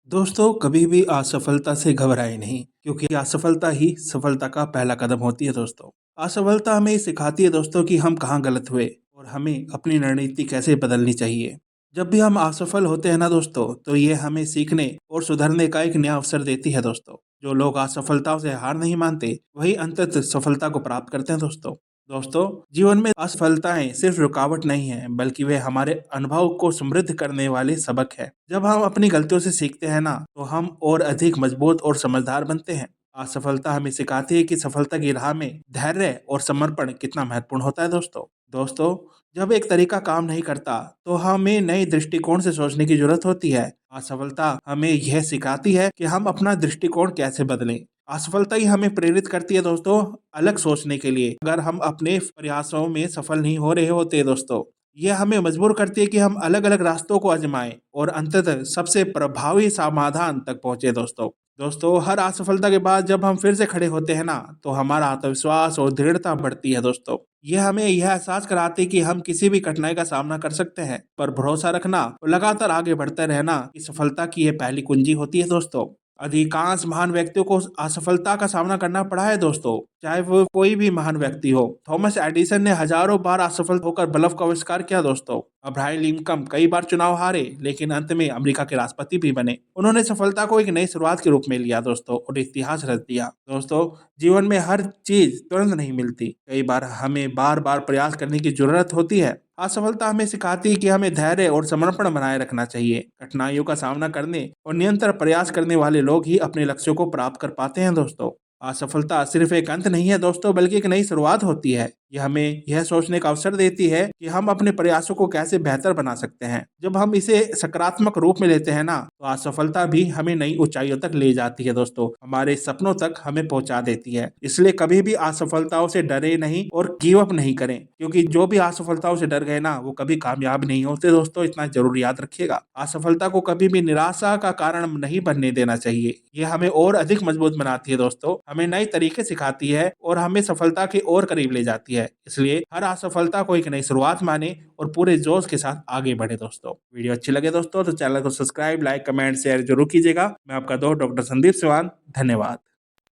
दोस्तों कभी भी असफलता से घबराए नहीं क्योंकि असफलता ही सफलता का पहला कदम होती है दोस्तों। असफलता हमें सिखाती है दोस्तों कि हम कहाँ गलत हुए और हमें अपनी रणनीति कैसे बदलनी चाहिए। जब भी हम असफल होते हैं ना दोस्तों, तो ये हमें सीखने और सुधरने का एक नया अवसर देती है दोस्तों। जो लोग असफलताओं से हार नहीं मानते वही अंततः सफलता को प्राप्त करते हैं दोस्तों। दोस्तों, जीवन में असफलताएं सिर्फ रुकावट नहीं है, बल्कि वे हमारे अनुभव को समृद्ध करने वाले सबक है। जब हम अपनी गलतियों से सीखते हैं ना, तो हम और अधिक मजबूत और समझदार बनते हैं। असफलता हमें सिखाती है कि सफलता की राह में धैर्य और समर्पण कितना महत्वपूर्ण होता है दोस्तों। दोस्तों, जब एक तरीका काम नहीं करता, तो हमें नए दृष्टिकोण से सोचने की जरूरत होती है। असफलता हमें यह सिखाती है कि हम अपना दृष्टिकोण कैसे बदलें। असफलता ही हमें प्रेरित करती है दोस्तों, अलग सोचने के लिए। अगर हम अपने प्रयासों में सफल नहीं हो रहे होते दोस्तों, यह हमें मजबूर करती है कि हम अलग अलग रास्तों को आजमाएं और अंततः सबसे प्रभावी समाधान तक पहुंचे दोस्तों। दोस्तों, हर असफलता के बाद जब हम फिर से खड़े होते हैं ना, तो हमारा आत्मविश्वास और दृढ़ता बढ़ती है दोस्तों। यह हमें यह एहसास कराती है कि हम किसी भी कठिनाई का सामना कर सकते हैं, पर भरोसा रखना और लगातार आगे बढ़ते रहना की सफलता की यह पहली कुंजी होती है दोस्तों। अधिकांश महान व्यक्तियों को असफलता का सामना करना पड़ा है दोस्तों, चाहे वो कोई भी महान व्यक्ति हो। थॉमस एडिसन ने हजारों बार असफल होकर बल्ब का आविष्कार किया दोस्तों। अब्राहम लिंकन कई बार चुनाव हारे, लेकिन अंत में अमेरिका के राष्ट्रपति भी बने। उन्होंने सफलता को एक नई शुरुआत के रूप में लिया दोस्तों और इतिहास रच दिया। दोस्तों, जीवन में हर चीज तुरंत नहीं मिलती, कई बार हमें बार बार प्रयास करने की जरूरत होती है। असफलता हमें सिखाती है कि हमें धैर्य और समर्पण बनाए रखना चाहिए। कठिनाइयों का सामना करने और निरंतर प्रयास करने वाले लोग ही अपने लक्ष्यों को प्राप्त कर पाते हैं दोस्तों। असफलता सिर्फ एक अंत नहीं है दोस्तों, बल्कि एक नई शुरुआत होती है। यह हमें यह सोचने का अवसर देती है कि हम अपने प्रयासों को कैसे बेहतर बना सकते हैं। जब हम इसे सकारात्मक रूप में लेते हैं ना, तो असफलता भी हमें नई ऊंचाइयों तक ले जाती है दोस्तों, हमारे सपनों तक हमें पहुंचा देती है। इसलिए कभी भी असफलताओं से डरे नहीं और गिव अप नहीं करें, क्योंकि जो भी असफलताओं से डर गए ना, वो कभी कामयाब नहीं होते दोस्तों। इतना जरूर याद रखिएगा। असफलता को कभी भी निराशा का कारण नहीं बनने देना चाहिए। यह हमें और अधिक मजबूत बनाती है दोस्तों, हमें नए तरीके सिखाती है और हमें सफलता के और करीब ले जाती है। इसलिए हर असफलता को एक नई शुरुआत माने और पूरे जोश के साथ आगे बढ़े दोस्तों। वीडियो अच्छी लगे दोस्तों, तो चैनल को सब्सक्राइब, लाइक, कमेंट, शेयर जरूर कीजिएगा। मैं आपका दोस्त डॉक्टर संदीप सिवान, धन्यवाद।